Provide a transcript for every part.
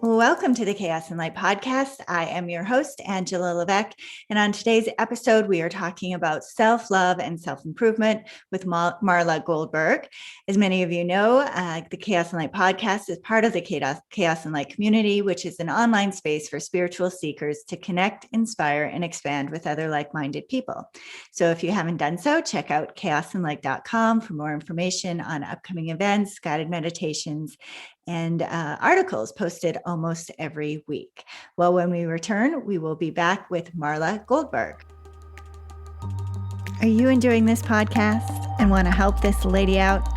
Welcome to the Chaos and Light podcast. I am your host, Angela Levesque. And on today's episode, we are talking about self-love and self-improvement with Marla Goldberg. As many of you know, the Chaos and Light podcast is part of the Chaos and Light community, which is an online space for spiritual seekers to connect, inspire, and expand with other like-minded people. So if you haven't done so, check out chaosandlight.com for more information on upcoming events, guided meditations, and articles posted almost every week. Well, when we return, we will be back with Marla Goldberg. Are you enjoying this podcast and want to help this lady out?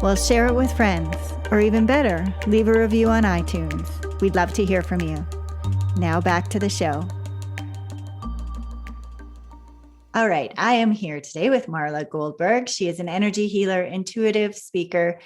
Well, share it with friends, or even better, leave a review on iTunes. We'd love to hear from you. Now back to the show. All right, I am here today with Marla Goldberg. She is an energy healer, intuitive speaker,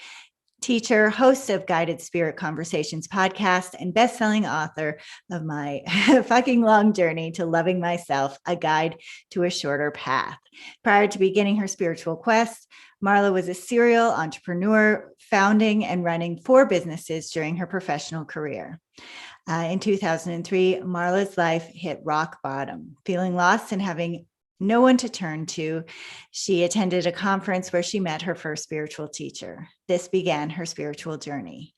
teacher, host of Guided Spirit Conversations podcast, and best-selling author of My Fucking Long Journey to Loving Myself, A Guide to a Shorter Path. Prior to beginning her spiritual quest, Marla was a serial entrepreneur, founding and running 4 businesses during her professional career. In 2003, Marla's life hit rock bottom. Feeling lost and having no one to turn to, she attended a conference where she met her first spiritual teacher. This began her spiritual journey.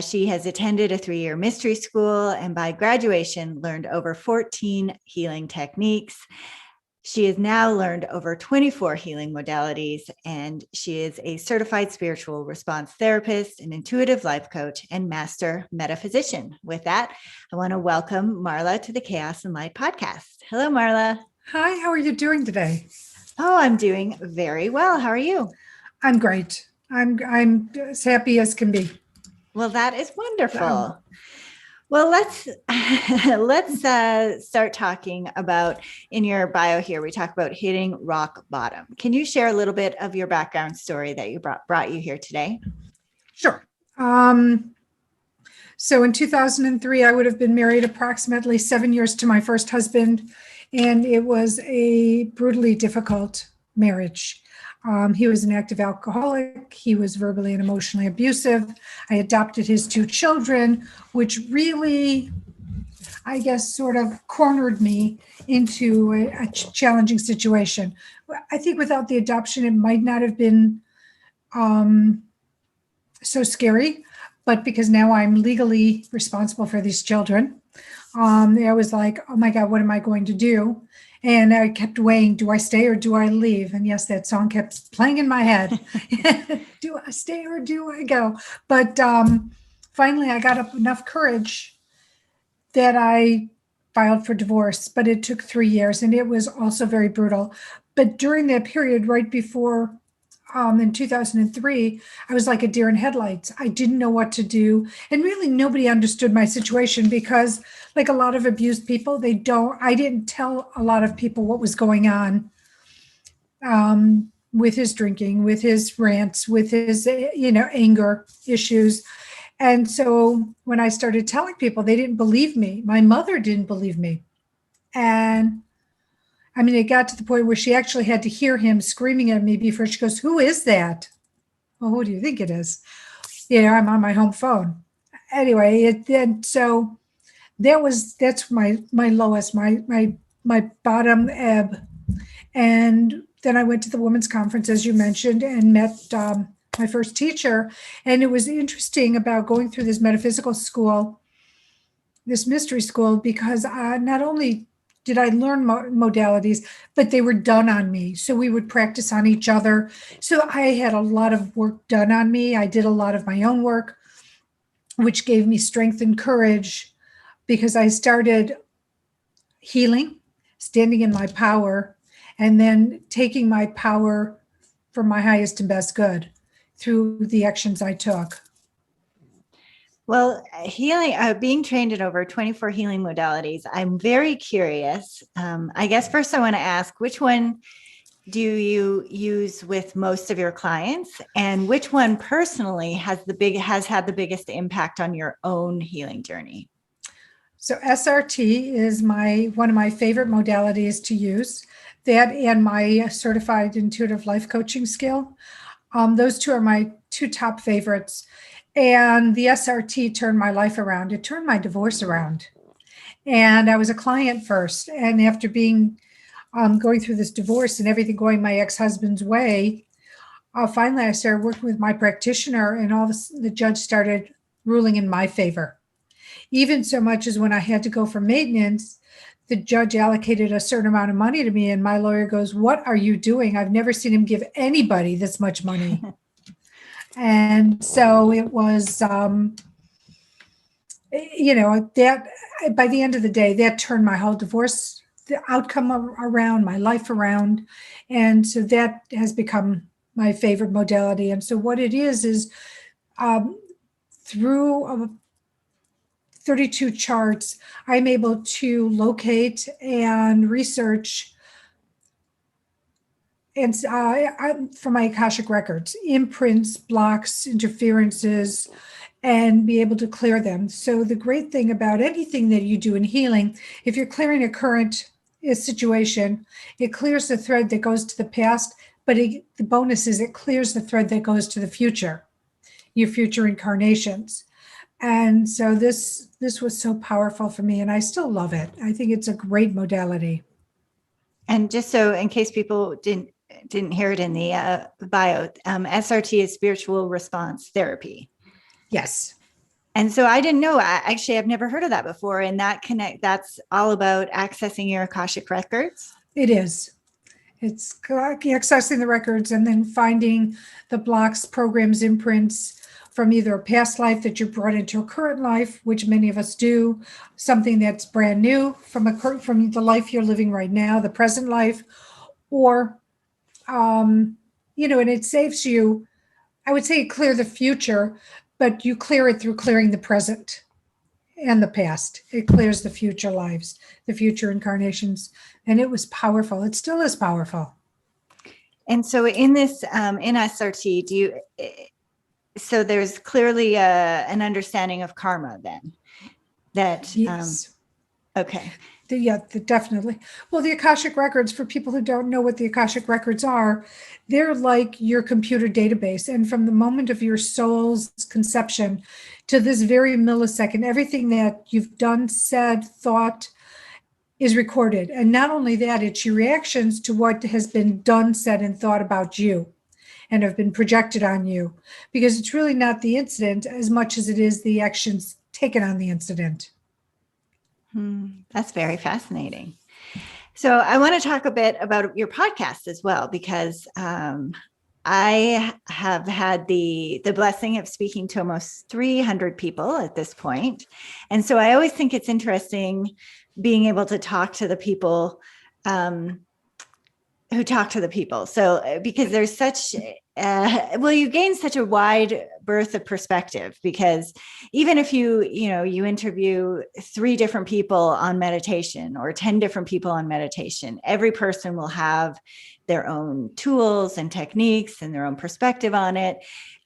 She has attended a 3-year mystery school and by graduation learned over 14 healing techniques. She has now learned over 24 healing modalities, and she is a certified spiritual response therapist, an intuitive life coach, and master metaphysician. With that, I want to welcome Marla to the Chaos and Light podcast. Hello, Marla. Hi, how are you doing today? Oh, I'm doing very well. How are you? I'm great. I'm as happy as can be. Well, that is wonderful. Well, let's start talking about, in your bio here, we talk about hitting rock bottom. Can you share a little bit of your background story that you brought you here today? Sure. So in 2003, I would have been married approximately 7 years to my first husband, and it was a brutally difficult marriage. He was an active alcoholic. He was verbally and emotionally abusive. I adopted his 2 children, which really, I guess, sort of cornered me into a challenging situation. I think without the adoption, it might not have been so scary, but because now I'm legally responsible for these children, I was like, oh my God, what am I going to do? And I kept weighing, do I stay or do I leave? And yes, that song kept playing in my head. Do I stay or do I go? But finally, I got up enough courage that I filed for divorce, but it took 3 years and it was also very brutal. But during that period, right before in 2003, I was like a deer in headlights. I didn't know what to do. And really nobody understood my situation because like a lot of abused people, I didn't tell a lot of people what was going on with his drinking, with his rants, with his, anger issues. And so when I started telling people, they didn't believe me. My mother didn't believe me. And I mean, it got to the point where she actually had to hear him screaming at me before she goes, "Who is that?" Well, who do you think it is? I'm on my home phone. Anyway, so that's my lowest, my bottom ebb. And then I went to the women's conference, as you mentioned, and met my first teacher. And it was interesting about going through this metaphysical school, this mystery school, because not only did I learn modalities, but they were done on me. So we would practice on each other. So I had a lot of work done on me. I did a lot of my own work, which gave me strength and courage because I started healing, standing in my power, and then taking my power for my highest and best good through the actions I took. Well, healing, being trained in over 24 healing modalities, I'm very curious. I guess first I want to ask, which one do you use with most of your clients, and which one personally has had the biggest impact on your own healing journey? So SRT is one of my favorite modalities to use. That and my certified intuitive life coaching skill. Those 2 are my 2 top favorites. And the SRT turned my life around. It turned my divorce around. And I was a client first. And after being going through this divorce and everything going my ex-husband's way, finally I started working with my practitioner, and the judge started ruling in my favor. Even so much as when I had to go for maintenance, the judge allocated a certain amount of money to me, and my lawyer goes, "What are you doing? I've never seen him give anybody this much money." And so it was, that by the end of the day, that turned my whole divorce, the outcome around, my life around. And so that has become my favorite modality. And so what it is through 32 charts, I'm able to locate and research and from my Akashic records, imprints, blocks, interferences, and be able to clear them. So the great thing about anything that you do in healing, if you're clearing a current situation, it clears the thread that goes to the past, but the bonus is it clears the thread that goes to the future, your future incarnations. And so this was so powerful for me, and I still love it. I think it's a great modality. And just so in case people didn't hear it in the bio, SRT is spiritual response therapy. Yes. And so I didn't know, actually, I've never heard of that before. And that's all about accessing your Akashic records. It is. It's accessing the records and then finding the blocks, programs, imprints from either a past life that you brought into a current life, which many of us do, something that's brand new from the life you're living right now, the present life, or, and it saves you. I would say clear the future, but you clear it through clearing the present and the past. It clears the future lives, the future incarnations. And it was powerful. It still is powerful. And so in this, in SRT, so there's clearly an understanding of karma then that, yes. Okay. Definitely. Well, the Akashic records, for people who don't know what the Akashic records are, they're like your computer database. And from the moment of your soul's conception to this very millisecond, everything that you've done, said, thought is recorded. And not only that, it's your reactions to what has been done, said, and thought about you and have been projected on you. Because it's really not the incident as much as it is the actions taken on the incident. That's very fascinating. So I want to talk a bit about your podcast as well, because I have had the blessing of speaking to almost 300 people at this point. And so I always think it's interesting being able to talk to the people who talk to the people. So because there's such, you gain such a wide berth of perspective, because even if you interview 3 different people on meditation or 10 different people on meditation, every person will have their own tools and techniques and their own perspective on it.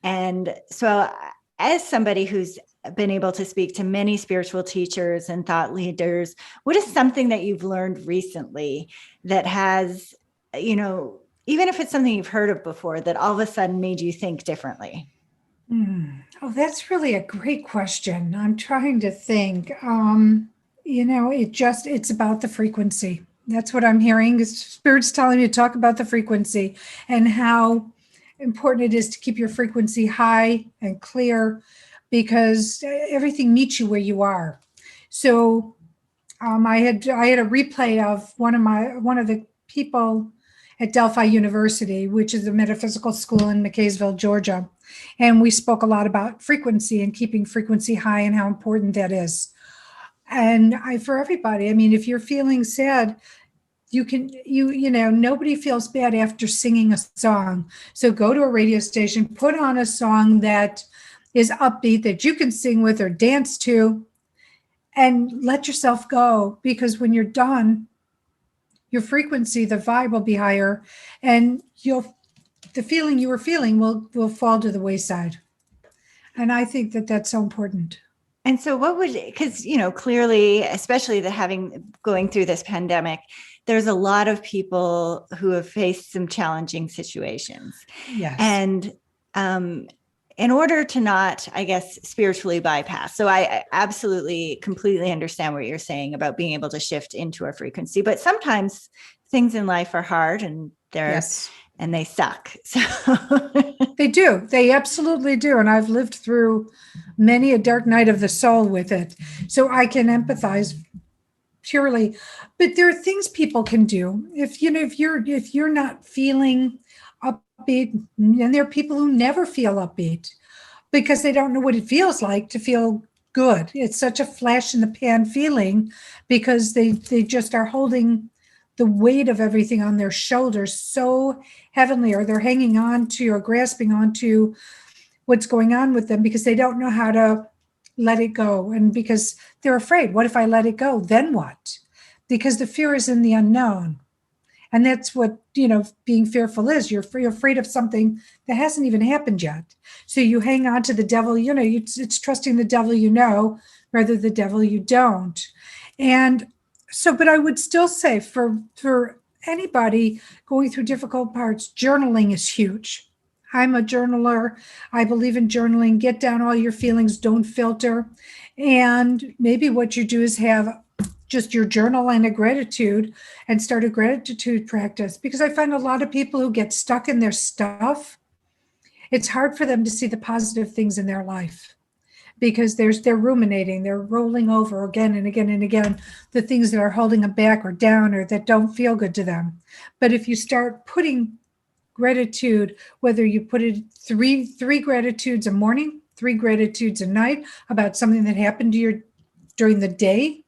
And so as somebody who's been able to speak to many spiritual teachers and thought leaders, what is something that you've learned recently that has, even if it's something you've heard of before, that all of a sudden made you think differently? Oh, that's really a great question. I'm trying to think. It's about the frequency. That's what I'm hearing. Spirit's telling me to talk about the frequency and how important it is to keep your frequency high and clear, because everything meets you where you are. So I had a replay of one of the people at Delphi University, which is a metaphysical school in McKaysville, Georgia. And we spoke a lot about frequency and keeping frequency high and how important that is. And for everybody, I mean, if you're feeling sad, nobody feels bad after singing a song. So go to a radio station, put on a song that is upbeat that you can sing with or dance to, and let yourself go, because when you're done, your frequency, the vibe will be higher, and the feeling you were feeling will fall to the wayside. And I think that that's so important. And so because, clearly, especially going through this pandemic, there's a lot of people who have faced some challenging situations. Yes. And in order to not, I guess, spiritually bypass. So I absolutely, completely understand what you're saying about being able to shift into a frequency, but sometimes things in life are hard and Yes. and they suck. So They do. They absolutely do. And I've lived through many a dark night of the soul with it. So I can empathize purely. But there are things people can do. If you're not feeling upbeat, and there are people who never feel upbeat because they don't know what it feels like to feel good. It's such a flash in the pan feeling because they just are holding the weight of everything on their shoulders so heavenly, or they're hanging on to or grasping onto what's going on with them because they don't know how to let it go. And because they're afraid, what if I let it go? Then what? Because the fear is in the unknown. And that's what, being fearful is. You're afraid of something that hasn't even happened yet. So you hang on to the devil, it's trusting the devil rather the devil you don't. And so, but I would still say for anybody going through difficult parts, journaling is huge. I'm a journaler. I believe in journaling. Get down all your feelings, don't filter. And maybe what you do is have just your journal and a gratitude and start a gratitude practice, because I find a lot of people who get stuck in their stuff, it's hard for them to see the positive things in their life because they're ruminating, they're rolling over again and again and again the things that are holding them back or down or that don't feel good to them. But if you start putting gratitude, whether you put it three gratitudes a morning, 3 gratitudes a night about something that happened to you during the day,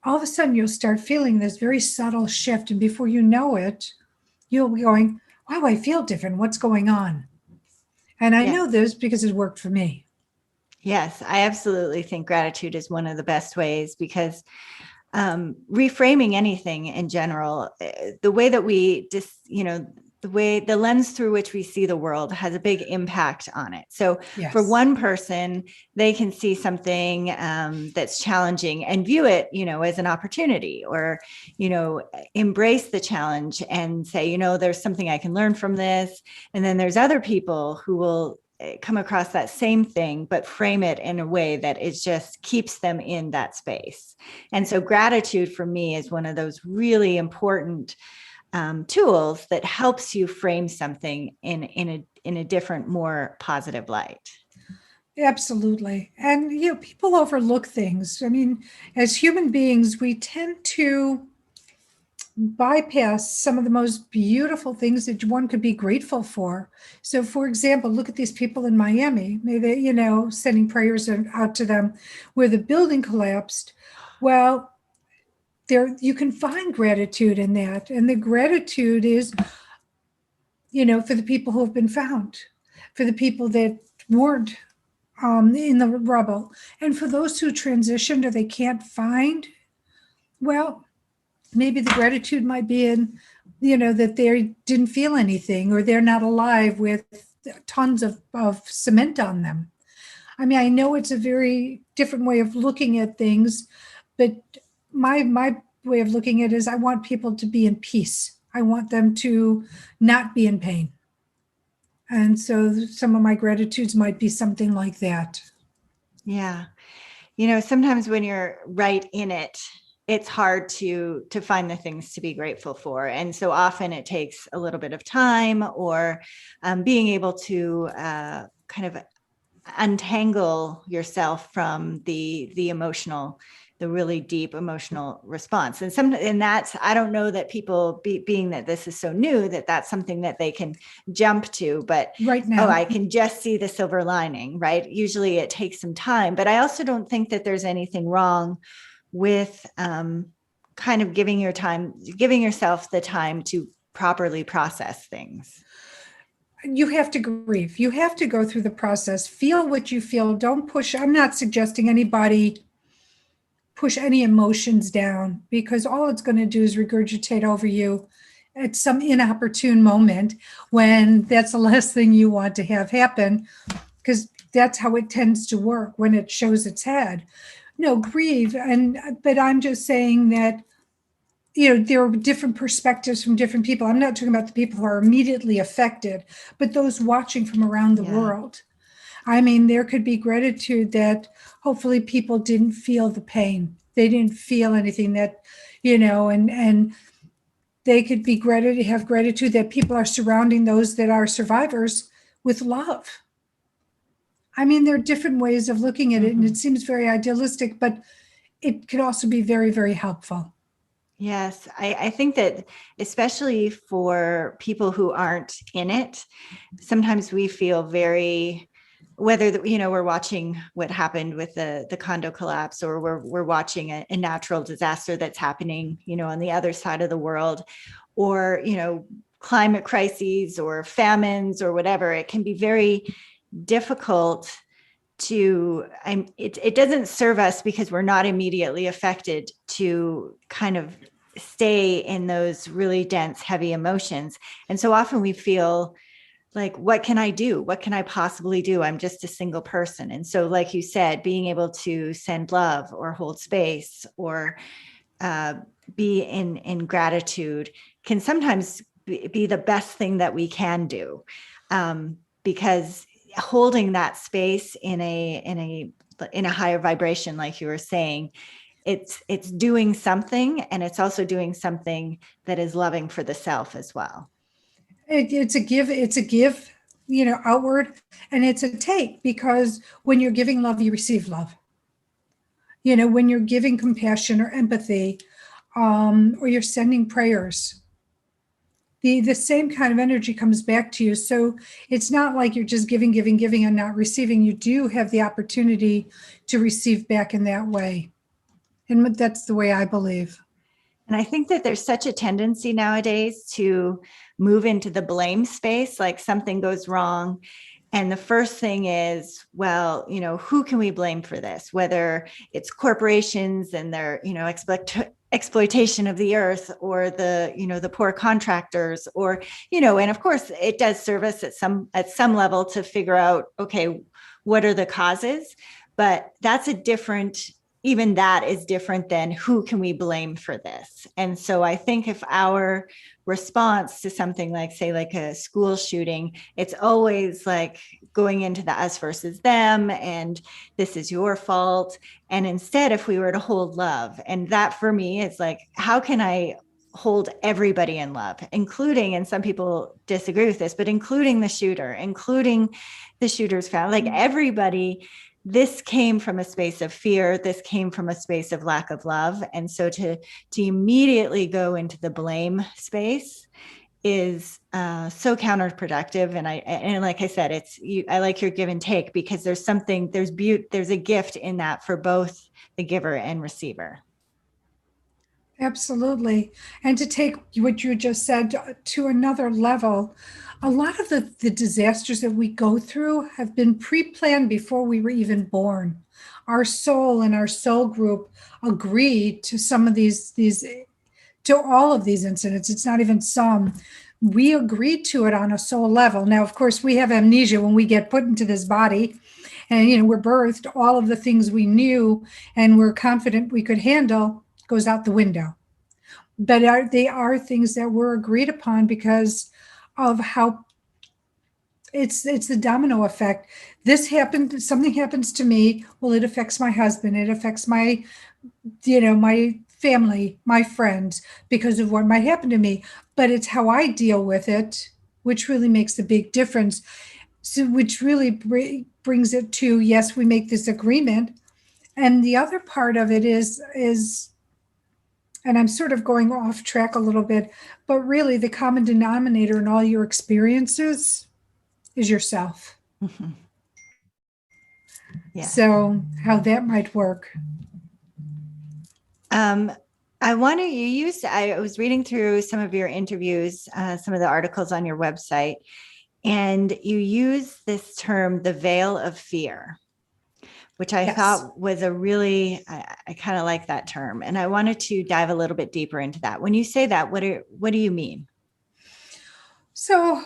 all of a sudden you'll start feeling this very subtle shift. And before you know it, you'll be going, wow, I feel different. What's going on? And I know this because it worked for me. Yes, I absolutely think gratitude is one of the best ways, because reframing anything in general, the way that we just, the lens through which we see the world has a big impact on it. So for one person, they can see something that's challenging and view it, as an opportunity, or, embrace the challenge and say, there's something I can learn from this. And then there's other people who will come across that same thing, but frame it in a way that it just keeps them in that space. And so gratitude for me is one of those really important tools that helps you frame something in a different, more positive light. Absolutely. And, people overlook things. I mean, as human beings, we tend to bypass some of the most beautiful things that one could be grateful for. So, for example, look at these people in Miami. Maybe, sending prayers out to them where the building collapsed. Well, you can find gratitude in that. And the gratitude is, for the people who have been found, for the people that weren't in the rubble, and for those who transitioned or they can't find, well, maybe the gratitude might be in, that they didn't feel anything, or they're not alive with tons of cement on them. I mean, I know it's a very different way of looking at things, but my way of looking at it is I want people to be in peace. I want them to not be in pain. And so some of my gratitudes might be something like that. Yeah. Sometimes when you're right in it, it's hard to find the things to be grateful for. And so often it takes a little bit of time, or being able to kind of untangle yourself from the emotional, the really deep emotional response. And that's, I don't know that people being that this is so new, that's something that they can jump to, but right now, I can just see the silver lining, right? Usually it takes some time, but I also don't think that there's anything wrong with kind of giving yourself the time to properly process things. You have to grieve. You have to go through the process. Feel what you feel. Don't push. I'm not suggesting anybody push any emotions down, because all it's going to do is regurgitate over you at some inopportune moment when that's the last thing you want to have happen, because that's how it tends to work when it shows its head. No, grieve. But I'm just saying that, there are different perspectives from different people. I'm not talking about the people who are immediately affected, but those watching from around the world. I mean, there could be gratitude that hopefully people didn't feel the pain. They didn't feel anything that, and they could be have gratitude that people are surrounding those that are survivors with love. I mean, there are different ways of looking at it, and it seems very idealistic, but it could also be very, very helpful. Yes, I think that especially for people who aren't in it, sometimes we feel very, whether we're watching what happened with the condo collapse, or we're watching a natural disaster that's happening, on the other side of the world, or climate crises or famines or whatever. It can be very difficult it doesn't serve us, because we're not immediately affected, to kind of stay in those really dense, heavy emotions. And so often we feel like, what can I do? What can I possibly do? I'm just a single person. And so, like you said, being able to send love or hold space or be in gratitude can sometimes be the best thing that we can do, because holding that space in a higher vibration, like you were saying, it's doing something, and it's also doing something that is loving for the self as well. It's a give, outward, and it's a take, because when you're giving love, you receive love. When you're giving compassion or empathy, or you're sending prayers, the same kind of energy comes back to you. So it's not like you're just giving, and not receiving. You do have the opportunity to receive back in that way. And that's the way I believe. And I think that there's such a tendency nowadays to move into the blame space, like something goes wrong. And the first thing is, well, who can we blame for this? Whether it's corporations and their, exploitation of the earth, or the poor contractors, or, and of course it does serve us at some level to figure out, okay, what are the causes? But even that is different than who can we blame for this. And so I think if our response to something like, say, like a school shooting, it's always like going into the us versus them, and this is your fault. And instead, if we were to hold love, and that for me is like, how can I hold everybody in love, including, and some people disagree with this, but including the shooter, including the shooter's family, like everybody. This came from a space of fear. This came from a space of lack of love. And so to immediately go into the blame space is so counterproductive. And like I said, I like your give and take, because there's a gift in that for both the giver and receiver. Absolutely. And to take what you just said to another level, a lot of the disasters that we go through have been pre-planned before we were even born. Our soul and our soul group agreed to some of to all of these incidents. It's not even some. We agreed to it on a soul level. Now, of course, we have amnesia when we get put into this body, and we're birthed. All of the things we knew and we're confident we could handle goes out the window. But they are things that were agreed upon because of how it's the domino effect. This happened, something happens to me, well, it affects my husband, it affects my my family, my friends, because of what might happen to me. But it's how I deal with it which really makes a big difference. So which really brings it to, yes, we make this agreement. And the other part of it is and I'm sort of going off track a little bit, but really the common denominator in all your experiences is yourself. Mm-hmm. Yeah. So how that might work. I was reading through some of your interviews, some of the articles on your website, and you use this term, the veil of fear, which I thought was I kind of like that term. And I wanted to dive a little bit deeper into that. When you say that, what do you mean? So,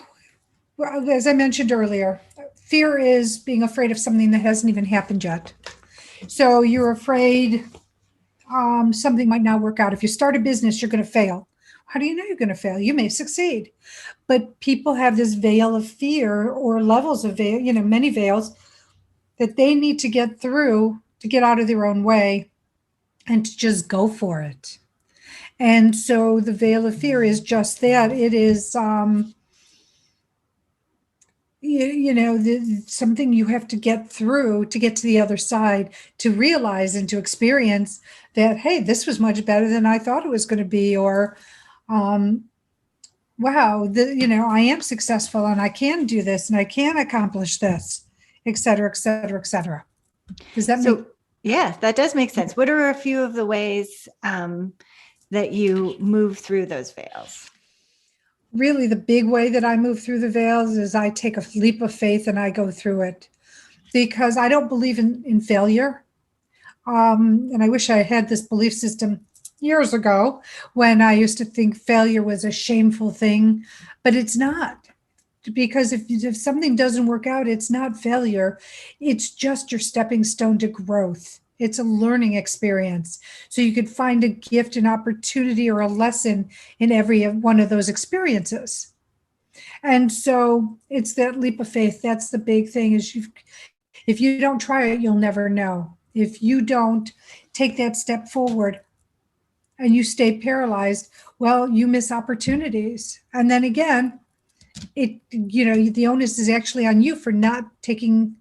as I mentioned earlier, fear is being afraid of something that hasn't even happened yet. So you're afraid something might not work out. If you start a business, you're going to fail. How do you know you're going to fail? You may succeed. But people have this veil of fear, or levels of veil, many veils, that they need to get through to get out of their own way and to just go for it. And so the veil of fear is just that. It is, something you have to get through to get to the other side, to realize and to experience that, hey, this was much better than I thought it was going to be, or, wow, I am successful and I can do this and I can accomplish this, et cetera, et cetera, et cetera. Does that make? Yeah, that does make sense. What are a few of the ways that you move through those veils? Really, the big way that I move through the veils is I take a leap of faith and I go through it, because I don't believe in failure. And I wish I had this belief system years ago, when I used to think failure was a shameful thing, but it's not. Because if something doesn't work out, it's not failure. It's just your stepping stone to growth. It's a learning experience. So you could find a gift, an opportunity, or a lesson in every one of those experiences. And so it's that leap of faith. That's the big thing, is if you don't try it, you'll never know. If you don't take that step forward and you stay paralyzed, well, you miss opportunities. And then again, the onus is actually on you for not taking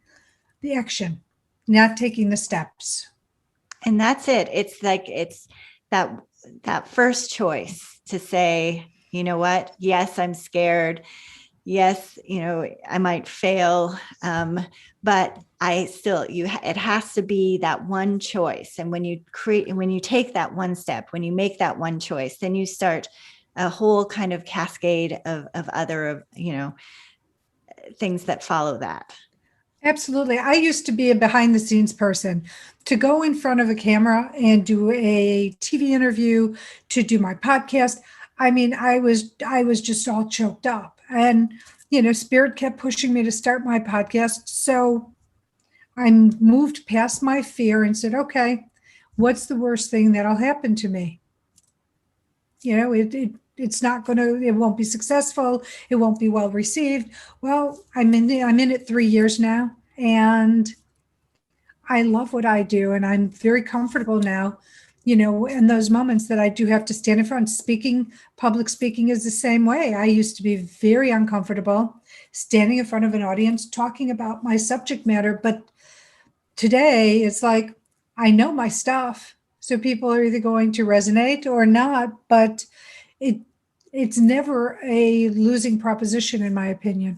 the action, not taking the steps. And that's it. It's like, it's that first choice to say, you know what? Yes, I'm scared. Yes, I might fail. But it has to be that one choice. And when you take that one step, when you make that one choice, then you start a whole kind of cascade of other, things that follow that. Absolutely. I used to be a behind the scenes person. To go in front of a camera and do a TV interview, to do my podcast, I mean, I was just all choked up. And, Spirit kept pushing me to start my podcast. So I moved past my fear and said, okay, what's the worst thing that'll happen to me? It's not going to, it won't be successful. It won't be well received. Well, I'm in it 3 years now, and I love what I do, and I'm very comfortable now, in those moments that I do have to stand in front. Public speaking is the same way. I used to be very uncomfortable standing in front of an audience talking about my subject matter, but today it's like, I know my stuff. So people are either going to resonate or not, but it's never a losing proposition, in my opinion.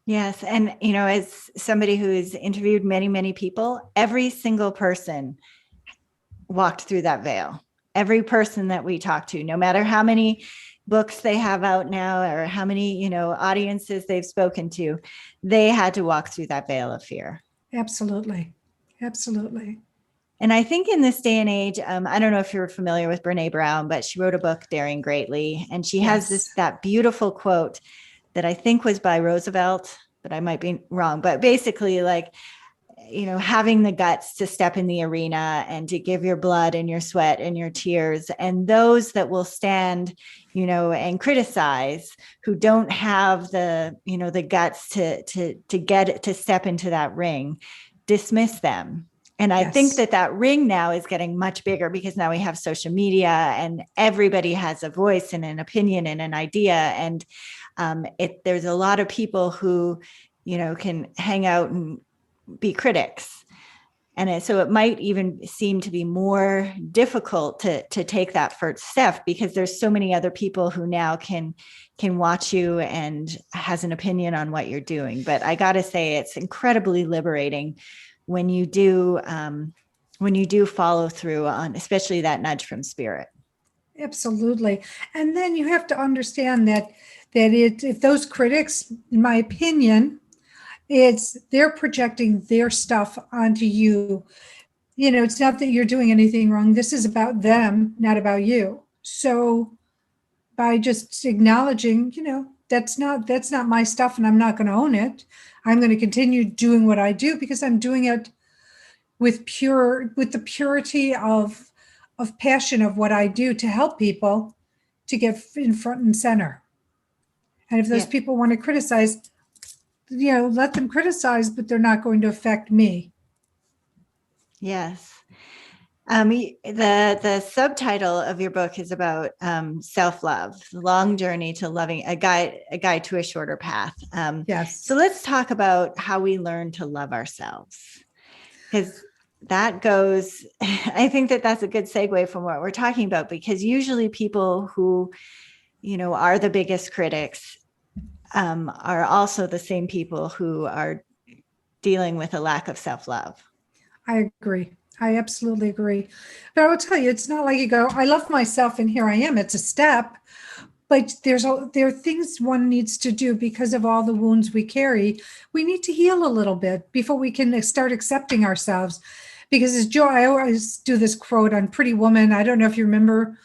Yes. And, as somebody who's interviewed many, many people, every single person walked through that veil. Every person that we talk to, no matter how many books they have out now or how many, audiences they've spoken to, they had to walk through that veil of fear. Absolutely. Absolutely. And I think in this day and age, I don't know if you're familiar with Brene Brown, but she wrote a book, Daring Greatly. And she has that beautiful quote that I think was by Roosevelt, but I might be wrong. But basically, like, having the guts to step in the arena and to give your blood and your sweat and your tears, and those that will stand, and criticize, who don't have the, the guts to get it, to step into that ring, dismiss them. And I think that ring now is getting much bigger, because now we have social media and everybody has a voice and an opinion and an idea. And there's a lot of people who, can hang out and be critics. And so it might even seem to be more difficult to take that first step, because there's so many other people who now can watch you and has an opinion on what you're doing. But I got to say, it's incredibly liberating when you do follow through on, especially that nudge from spirit. Absolutely. And then you have to understand that if those critics, in my opinion, they're projecting their stuff onto you. It's not that you're doing anything wrong. This is about them, not about you. So by just acknowledging, that's not my stuff, and I'm not going to own it. I'm going to continue doing what I do, because I'm doing it with the purity of passion of what I do, to help people to get in front and center. And if those people want to criticize, let them criticize, but they're not going to affect me. Yes. The subtitle of your book is about self-love, the long journey to loving, a guide to a shorter path. Yes. So let's talk about how we learn to love ourselves, because that goes, I think that's a good segue from what we're talking about, because usually people who, are the biggest critics are also the same people who are dealing with a lack of self-love. I agree. I absolutely agree. But I will tell you, it's not like you go, I love myself and here I am. It's a step, but there are things one needs to do because of all the wounds we carry. We need to heal a little bit before we can start accepting ourselves. Because as Joe, I always do this quote on Pretty Woman. I don't know if you remember,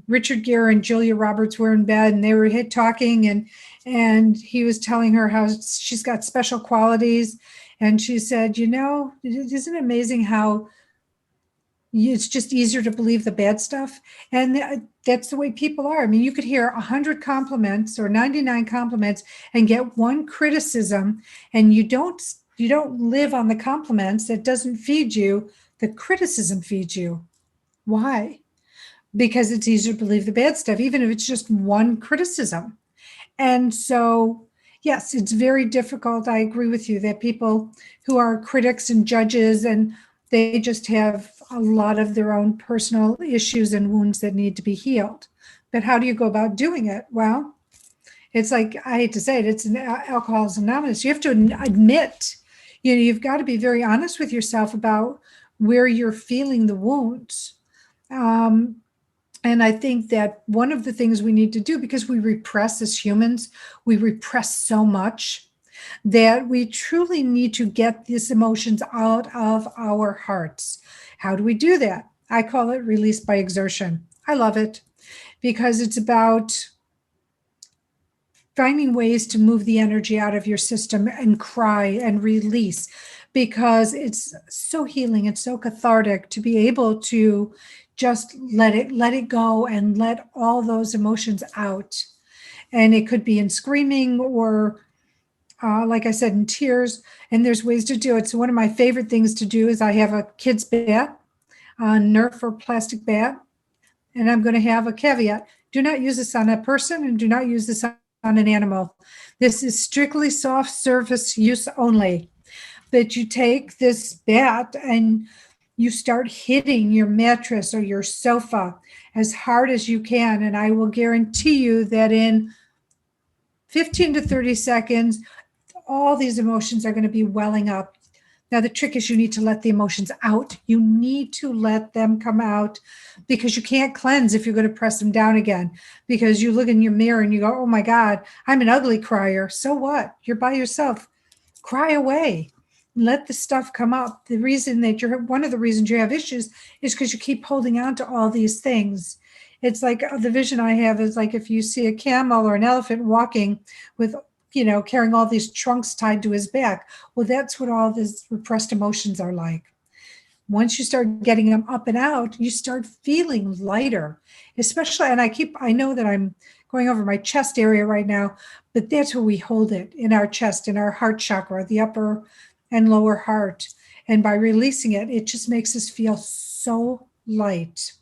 Richard Gere and Julia Roberts were in bed and they were talking, and he was telling her how she's got special qualities. And she said, isn't it amazing how it's just easier to believe the bad stuff? And that's the way people are. I mean, you could hear 100 compliments or 99 compliments and get one criticism, and you don't live on the compliments. That doesn't feed you. The criticism feeds you. Why? Because it's easier to believe the bad stuff, even if it's just one criticism. And so, yes, it's very difficult. I agree with you that people who are critics and judges, and they just have a lot of their own personal issues and wounds that need to be healed. But how do you go about doing it? Well, it's like, I hate to say it, it's an Alcoholics Anonymous. You have to admit, you've got to be very honest with yourself about where you're feeling the wounds. And I think that one of the things we need to do, because we repress as humans, we repress so much, that we truly need to get these emotions out of our hearts. How do we do that? I call it release by exertion. I love it because it's about finding ways to move the energy out of your system and cry and release, because it's so healing. It's so cathartic to be able to just let it go and let all those emotions out. And it could be in screaming or, like I said, in tears. And there's ways to do it. So one of my favorite things to do is I have a kid's bat, a Nerf or plastic bat, and I'm going to have a caveat. Do not use this on a person and do not use this on an animal. This is strictly soft surface use only. But you take this bat and you start hitting your mattress or your sofa as hard as you can. And I will guarantee you that in 15 to 30 seconds, all these emotions are going to be welling up. Now, the trick is you need to let the emotions out. You need to let them come out, because you can't cleanse if you're going to press them down again, because you look in your mirror and you go, oh my God, I'm an ugly crier. So what? You're by yourself. Cry away. Let the stuff come up. One of the reasons you have issues is because you keep holding on to all these things. It's like the vision I have is like if you see a camel or an elephant walking with, carrying all these trunks tied to his back. Well, that's what all these repressed emotions are like. Once you start getting them up and out, you start feeling lighter, especially, and I know that I'm going over my chest area right now, but that's where we hold it, in our chest, in our heart chakra, the upper and lower heart. And by releasing it, it just makes us feel so light.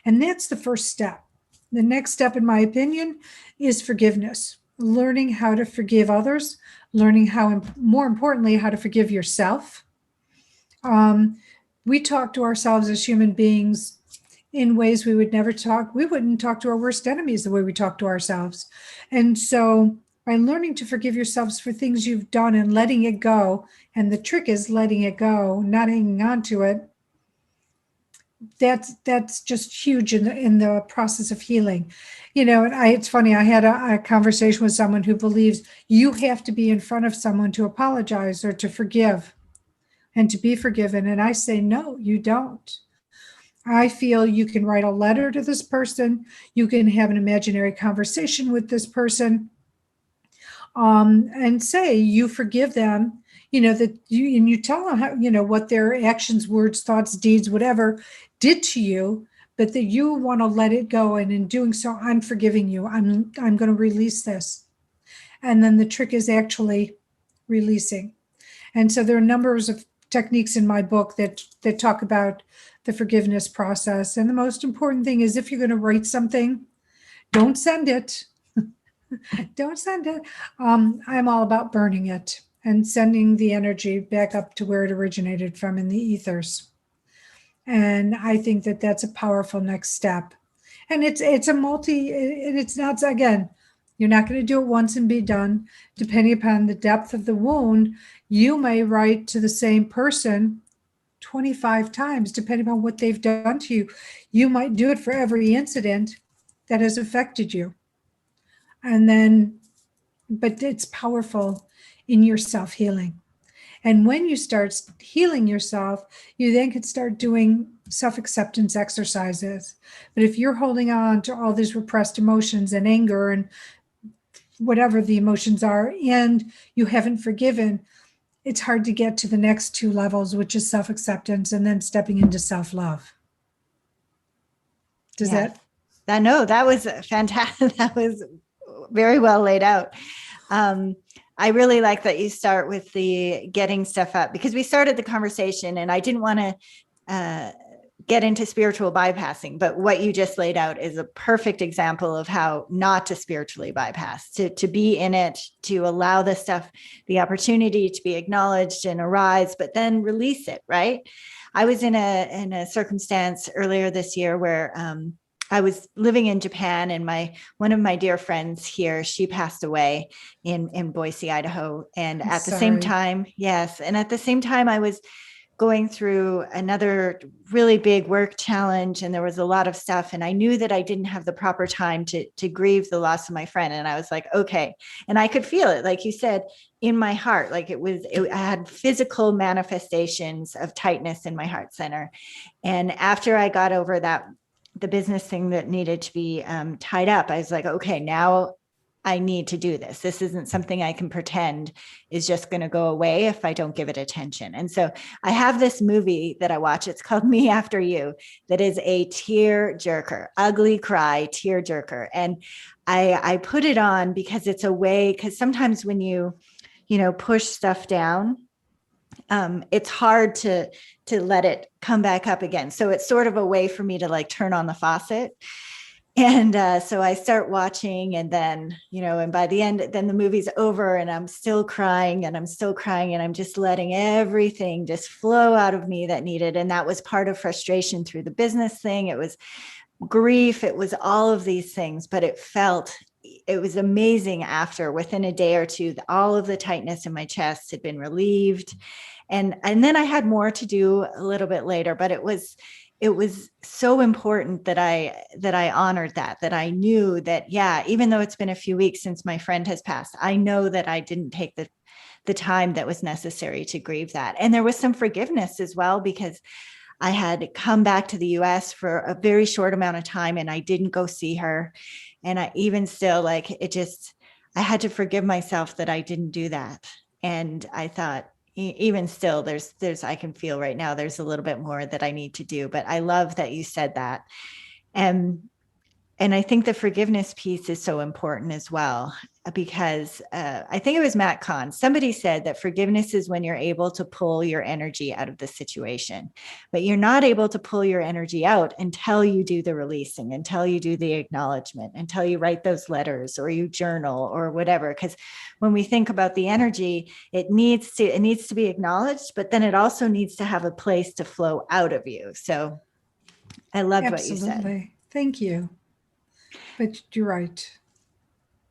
And that's the first step. The next step, in my opinion, is forgiveness. Learning how to forgive others, learning how, more importantly, how to forgive yourself. We talk to ourselves as human beings in ways we wouldn't talk to our worst enemies the way we talk to ourselves. And so by learning to forgive yourselves for things you've done and letting it go, and the trick is letting it go, not hanging on to it, that's just huge in the process of healing. And it's funny, I had a conversation with someone who believes you have to be in front of someone to apologize or to forgive and to be forgiven. And I say, no, you don't. I feel you can write a letter to this person. You can have an imaginary conversation with this person, and say you forgive them, that you tell them how, what their actions, words, thoughts, deeds, whatever did to you, but that you want to let it go. And in doing so, I'm forgiving you. I'm going to release this. And then the trick is actually releasing. And so there are numbers of techniques in my book that talk about the forgiveness process. And the most important thing is, if you're going to write something, don't send it. Don't send it. I'm all about burning it and sending the energy back up to where it originated from, in the ethers. And I think that that's a powerful next step. And it's a multi, and it's not, again, you're not going to do it once and be done. Depending upon the depth of the wound, you may write to the same person 25 times, depending on what they've done to you. You might do it for every incident that has affected you. And then, but it's powerful in your self-healing. And when you start healing yourself, you then can start doing self-acceptance exercises. But if you're holding on to all these repressed emotions and anger and whatever the emotions are, and you haven't forgiven, it's hard to get to the next two levels, which is self-acceptance and then stepping into self-love. Does that was fantastic. That was very well laid out. I really like that you start with the getting stuff up, because we started the conversation and I didn't want to get into spiritual bypassing, but what you just laid out is a perfect example of how not to spiritually bypass, to be in it, to allow the stuff, the opportunity to be acknowledged and arise, but then release it, right? I was in a circumstance earlier this year where I was living in Japan, and one of my dear friends here, she passed away in Boise, Idaho. And at the same time, yes. And at the same time, I was going through another really big work challenge, and there was a lot of stuff. And I knew that I didn't have the proper time to grieve the loss of my friend. And I was like, okay. And I could feel it, like you said, in my heart, like I had physical manifestations of tightness in my heart center. And after I got over that, the business thing that needed to be tied up, I was like, okay, now I need to do this. This isn't something I can pretend is just going to go away if I don't give it attention. And so I have this movie that I watch. It's called Me After You. That is a tear jerker, ugly cry tear jerker. And I put it on because it's a way, because sometimes when you push stuff down, it's hard to let it come back up again. So it's sort of a way for me to like turn on the faucet. And so I start watching, and then, and by the end, then the movie's over and I'm still crying and I'm just letting everything just flow out of me that needed. And that was part of frustration through the business thing. It was grief. It was all of these things, but it was amazing after, within a day or two, all of the tightness in my chest had been relieved. And then I had more to do a little bit later, but it was so important that I honored that I knew that, yeah, even though it's been a few weeks since my friend has passed, I know that I didn't take the time that was necessary to grieve that. And there was some forgiveness as well, because I had come back to the US for a very short amount of time and I didn't go see her. And I even still, like, I had to forgive myself that I didn't do that. And I thought, even still, there's I can feel right now there's a little bit more that I need to do. But I love that you said that. And I think the forgiveness piece is so important as well, because I think it was Matt Kahn. Somebody said that forgiveness is when you're able to pull your energy out of the situation, but you're not able to pull your energy out until you do the releasing, until you do the acknowledgement, until you write those letters or you journal or whatever. Because when we think about the energy, it needs to be acknowledged, but then it also needs to have a place to flow out of you. So I loved what you said. Thank you. But you're right.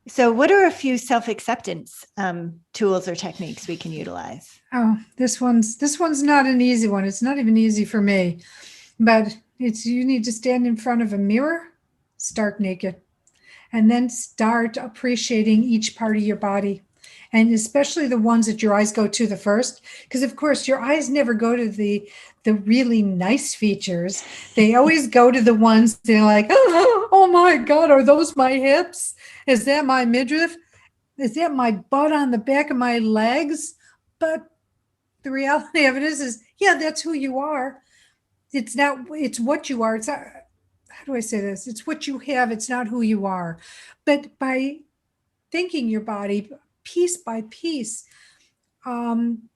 So what are a few self-acceptance tools or techniques we can utilize? Oh, this one's not an easy one. It's not even easy for me, but you need to stand in front of a mirror, start naked, and then start appreciating each part of your body. And especially the ones that your eyes go to the first, because of course your eyes never go to the really nice features. They always go to the ones they're like, oh my God, are those my hips? Is that my midriff? Is that my butt on the back of my legs? But the reality of it is, yeah, that's who you are. It's what you are. It's not, how do I say this? It's what you have. It's not who you are. But by thinking your body piece by piece, um,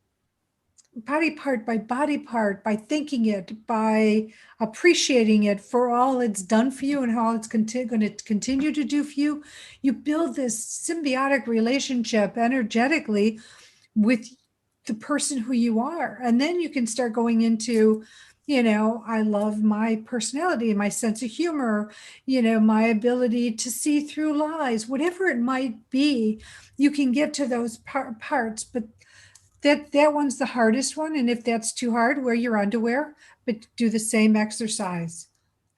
body part by body part, by thanking it, by appreciating it for all it's done for you and how it's going to continue to do for you, you build this symbiotic relationship energetically with the person who you are. And then you can start going into, I love my personality, my sense of humor, my ability to see through lies, whatever it might be. You can get to those parts, but that one's the hardest one. And if that's too hard, wear your underwear, but do the same exercise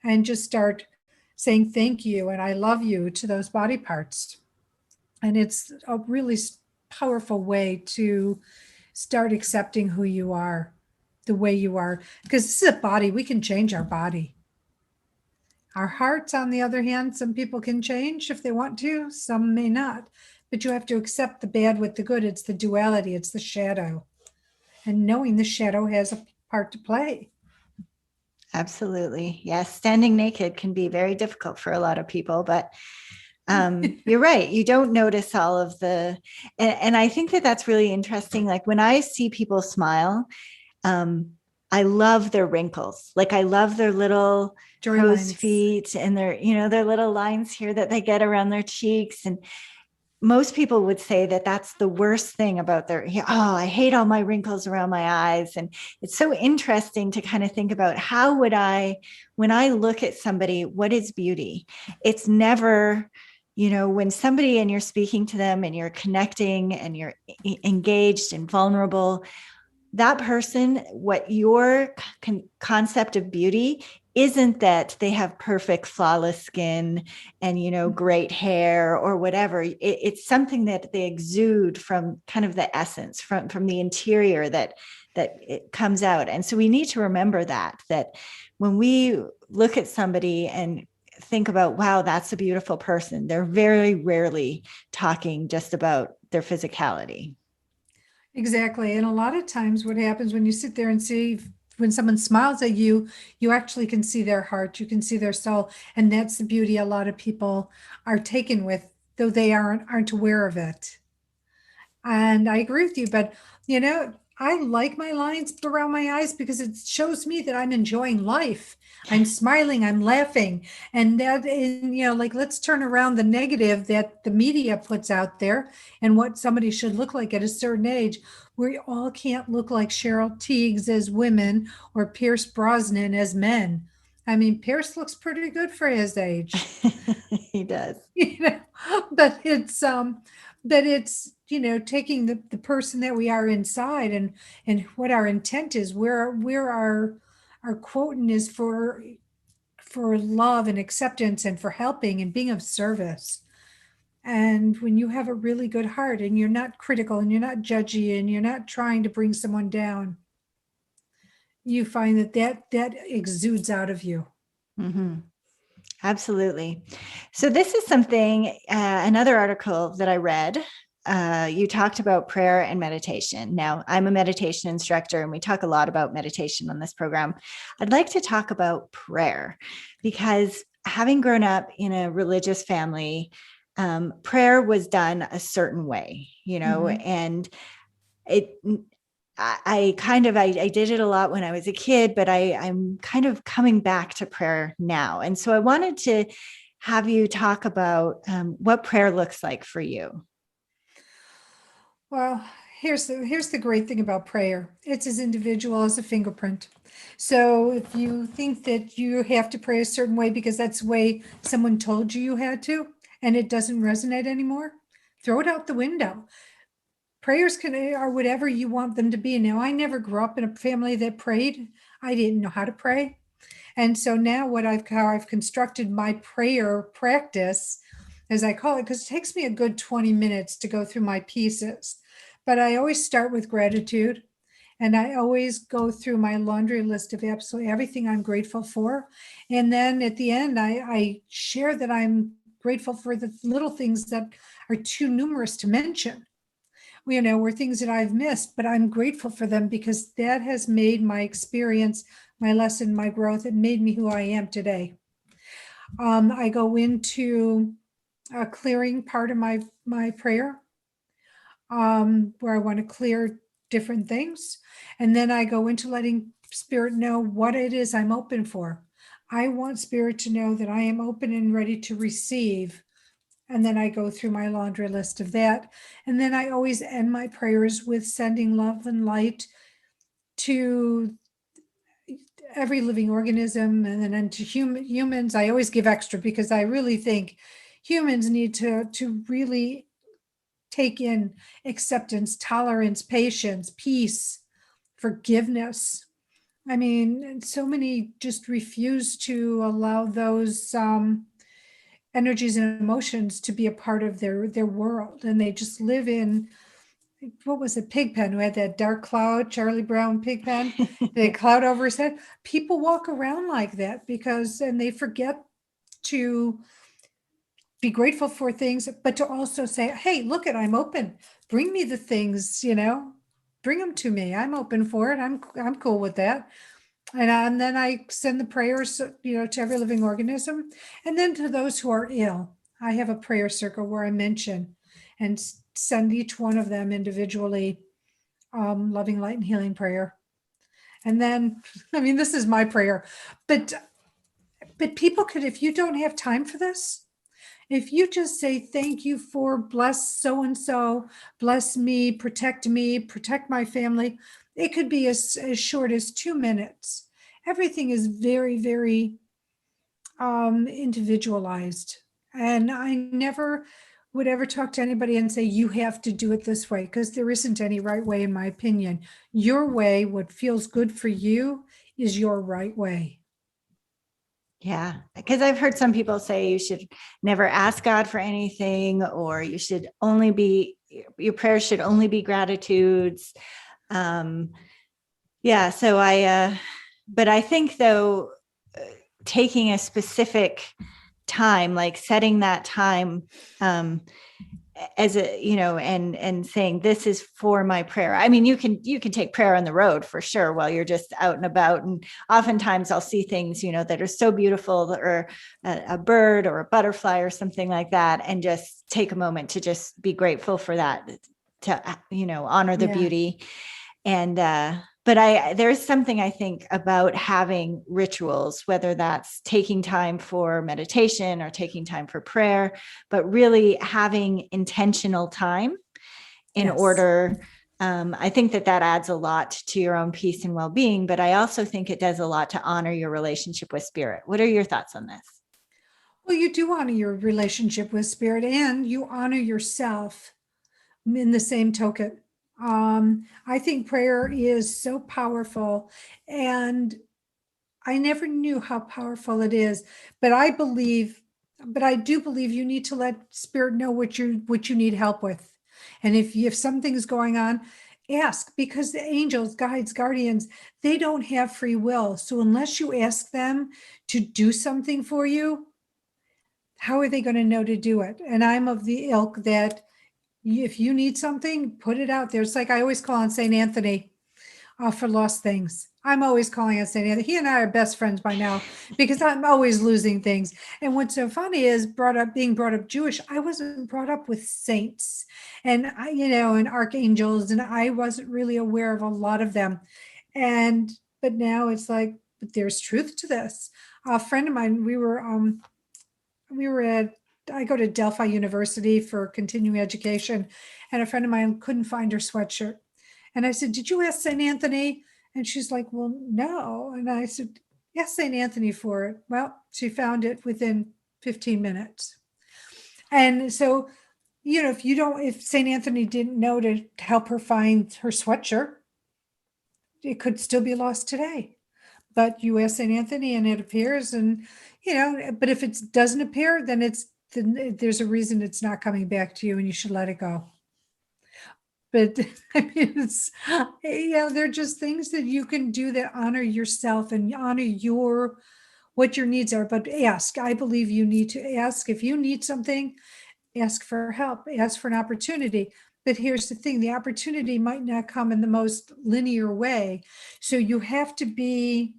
and just start saying thank you and I love you to those body parts. And it's a really powerful way to start accepting who you are, the way you are, because this is a body. We can change our body. Our hearts, on the other hand, some people can change if they want to, some may not. But you have to accept the bad with the good. It's the duality, it's the shadow. And knowing the shadow has a part to play. Absolutely. Yes. Standing naked can be very difficult for a lot of people, but you're right. You don't notice all of and I think that that's really interesting. Like when I see people smile, I love their wrinkles. Like I love their little Joy crow's lines. feet and their little lines here that they get around their cheeks. And most people would say that that's the worst thing about I hate all my wrinkles around my eyes. And it's so interesting to kind of think about when I look at somebody, what is beauty? It's never, when somebody and you're speaking to them and you're connecting and you're engaged and vulnerable, that person, what your concept of beauty isn't that they have perfect flawless skin and great hair or whatever. It's something that they exude from kind of the essence from the interior that it comes out. And so we need to remember that when we look at somebody and think about, wow, that's a beautiful person, they're very rarely talking just about their physicality. Exactly. And a lot of times what happens when you sit there and see when someone smiles at you, you actually can see their heart, you can see their soul. And that's the beauty a lot of people are taken with, though they aren't aware of it. And I agree with you, but I like my lines around my eyes because it shows me that I'm enjoying life. I'm smiling, I'm laughing. And that is, like let's turn around the negative that the media puts out there and what somebody should look like at a certain age. We all can't look like Cheryl Teagues as women or Pierce Brosnan as men. I mean, Pierce looks pretty good for his age. He does. you know but it's taking the person that we are inside and what our intent is, where our quotient is for love and acceptance and for helping and being of service. And when you have a really good heart and you're not critical and you're not judgy and you're not trying to bring someone down, you find that exudes out of you. Mm-hmm. Absolutely. So this is something, another article that I read. You talked about prayer and meditation. Now, I'm a meditation instructor, and we talk a lot about meditation on this program. I'd like to talk about prayer because having grown up in a religious family, prayer was done a certain way, Mhm. and it I did it a lot when I was a kid, but I'm kind of coming back to prayer now. And so I wanted to have you talk about what prayer looks like for you. Well, here's the great thing about prayer. It's as individual as a fingerprint. So if you think that you have to pray a certain way because that's the way someone told you had to, and it doesn't resonate anymore, throw it out the window. Prayers are whatever you want them to be. Now, I never grew up in a family that prayed. I didn't know how to pray. And so now how I've constructed my prayer practice, as I call it, because it takes me a good 20 minutes to go through my pieces. But I always start with gratitude. And I always go through my laundry list of absolutely everything I'm grateful for. And then at the end, I share that I'm grateful for the little things that are too numerous to mention, were things that I've missed, but I'm grateful for them because that has made my experience, my lesson, my growth. It made me who I am today. I go into a clearing part of my prayer. where I want to clear different things. And then I go into letting spirit know what it is I'm open for. I want spirit to know that I am open and ready to receive. And then I go through my laundry list of that. And then I always end my prayers with sending love and light to every living organism, and then to humans. I always give extra because I really think humans need to really take in acceptance, tolerance, patience, peace, forgiveness. I mean, so many just refuse to allow those energies and emotions to be a part of their world, and they just live in, what was it, Pigpen, who had that dark cloud, Charlie Brown Pigpen, the cloud over his head. People walk around like that because, and they forget to be grateful for things, but to also say, hey, look it, I'm open. Bring me the things, bring them to me. I'm open for it. I'm cool with that. And then I send the prayers, to every living organism. And then to those who are ill, I have a prayer circle where I mention and send each one of them individually loving, light, and healing prayer. And then, I mean, this is my prayer, but people could, if you don't have time for this, if you just say, thank you for bless so and so, bless me, protect my family, it could be as short as 2 minutes. Everything is very, very individualized. And I never would ever talk to anybody and say, you have to do it this way, because there isn't any right way, in my opinion. Your way, what feels good for you, is your right way. Yeah, because I've heard some people say you should never ask God for anything, or you should only be, your prayers should only be gratitudes. Yeah, so but I think though, taking a specific time, like setting that time, as a, and saying, this is for my prayer. I mean, you can take prayer on the road for sure while you're just out and about. And oftentimes I'll see things, that are so beautiful, or a bird or a butterfly or something like that, and just take a moment to just be grateful for that, to, honor the beauty. And, but there's something I think about having rituals, whether that's taking time for meditation or taking time for prayer, but really having intentional time in order. I think that adds a lot to your own peace and well-being, but I also think it does a lot to honor your relationship with spirit. What are your thoughts on this? Well, you do honor your relationship with spirit, and you honor yourself in the same token. I think prayer is so powerful, and I never knew how powerful it is, but I do believe you need to let spirit know what you need help with. And if something's going on, ask, because the angels, guides, guardians, they don't have free will. So unless you ask them to do something for you, how are they going to know to do it? And I'm of the ilk that if you need something, put it out there. It's like I always call on St. Anthony for lost things. I'm always calling on St. Anthony. He and I are best friends by now because I'm always losing things. And what's so funny is being brought up Jewish, I wasn't brought up with saints and and archangels, and I wasn't really aware of a lot of them. But now it's like, but there's truth to this. A friend of mine, we were at, I go to Delphi University for continuing education, and a friend of mine couldn't find her sweatshirt. And I said, did you ask St. Anthony? And she's like, well, no. And I said, ask St. Anthony for it. Well, she found it within 15 minutes. And so, if St. Anthony didn't know to help her find her sweatshirt, it could still be lost today. But you ask St. Anthony and it appears, and but if it doesn't appear, then there's a reason it's not coming back to you, and you should let it go. But I mean, they're just things that you can do that honor yourself and honor what your needs are. But ask. I believe you need to ask. If you need something, ask for help, ask for an opportunity. But here's the thing, the opportunity might not come in the most linear way. So you have to be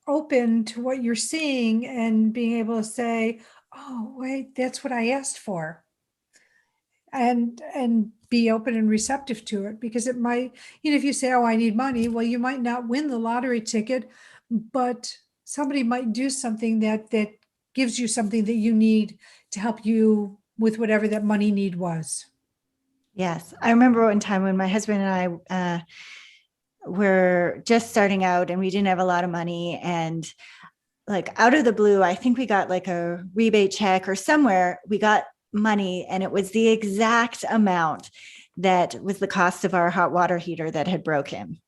open to what you're seeing and being able to say, oh, wait, that's what I asked for. and be open and receptive to it, because it might, if you say, oh, I need money, well, you might not win the lottery ticket, but somebody might do something that gives you something that you need to help you with whatever that money need was. Yes. I remember one time when my husband and I were just starting out and we didn't have a lot of money, and like out of the blue, I think we got like a rebate check or somewhere we got money, and it was the exact amount that was the cost of our hot water heater that had broken.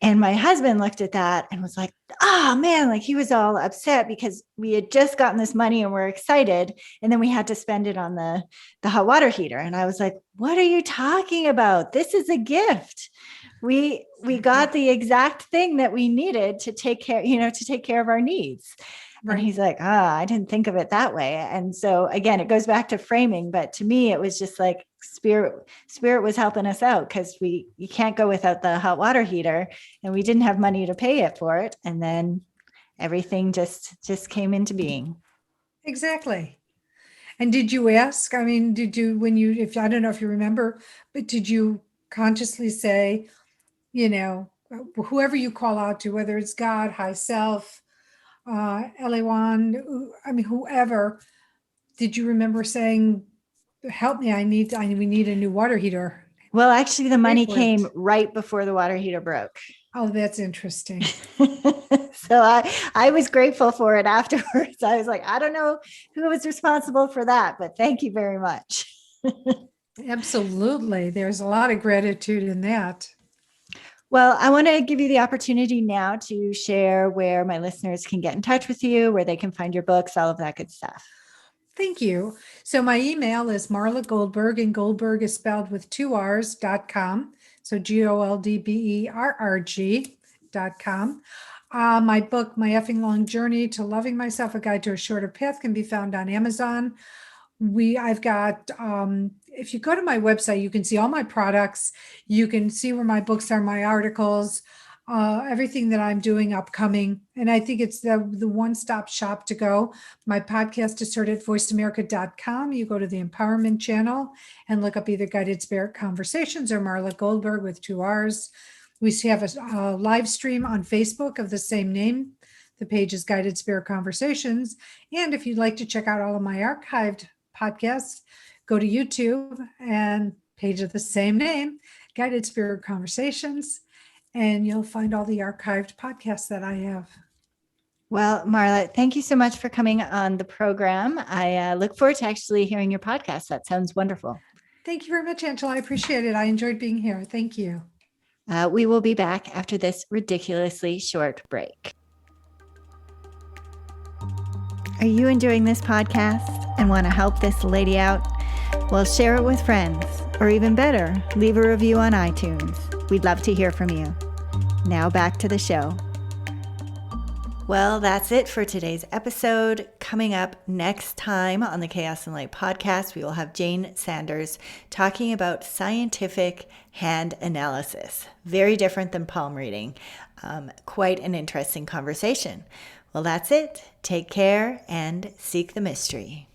And my husband looked at that and was like, oh man, like he was all upset because we had just gotten this money and we're excited. And then we had to spend it on the hot water heater. And I was like, what are you talking about? This is a gift. We got the exact thing that we needed to take care, to take care of our needs. Right. And he's like, I didn't think of it that way. And so again, it goes back to framing, but to me, it was just like spirit was helping us out, because you can't go without the hot water heater, and we didn't have money to pay it for it. And then everything just came into being. Exactly. And did you ask, I mean, if I don't know if you remember, but did you consciously say, whoever you call out to, whether it's God, high self, Elewan, I mean, whoever, did you remember saying, help me, we need a new water heater? Well, actually the money came right before the water heater broke. Oh, that's interesting. So I was grateful for it afterwards. I was like, I don't know who was responsible for that, but thank you very much. Absolutely. There's a lot of gratitude in that. Well, I want to give you the opportunity now to share where my listeners can get in touch with you, where they can find your books, all of that good stuff. Thank you. So my email is Marla Goldberrg, and Goldberg is spelled with 2 R's.com. So GOLDBERRG.com. My book, My Effing Long Journey to Loving Myself, A Guide to a Shorter Path, can be found on Amazon. I've got, if you go to my website, you can see all my products. You can see where my books are, my articles, everything that I'm doing upcoming. And I think it's the one-stop shop to go. My podcast is heard at voiceamerica.com. You go to the empowerment channel and look up either Guided Spirit Conversations or Marla Goldberg with 2 R's. We have a live stream on Facebook of the same name. The page is Guided Spirit Conversations. And if you'd like to check out all of my archived podcasts, go to YouTube and page of the same name, Guided Spirit Conversations, and you'll find all the archived podcasts that I have. Well, Marla, thank you so much for coming on the program. I look forward to actually hearing your podcast. That sounds wonderful. Thank you very much, Angela. I appreciate it. I enjoyed being here. Thank you. We will be back after this ridiculously short break. Are you enjoying this podcast and want to help this lady out? Well, share it with friends, or even better, leave a review on iTunes. We'd love to hear from you. Now back to the show. Well, that's it for today's episode. Coming up next time on the Chaos and Light podcast, we will have Jane Sanders talking about scientific hand analysis. Very different than palm reading. Quite an interesting conversation. Well, that's it. Take care and seek the mystery.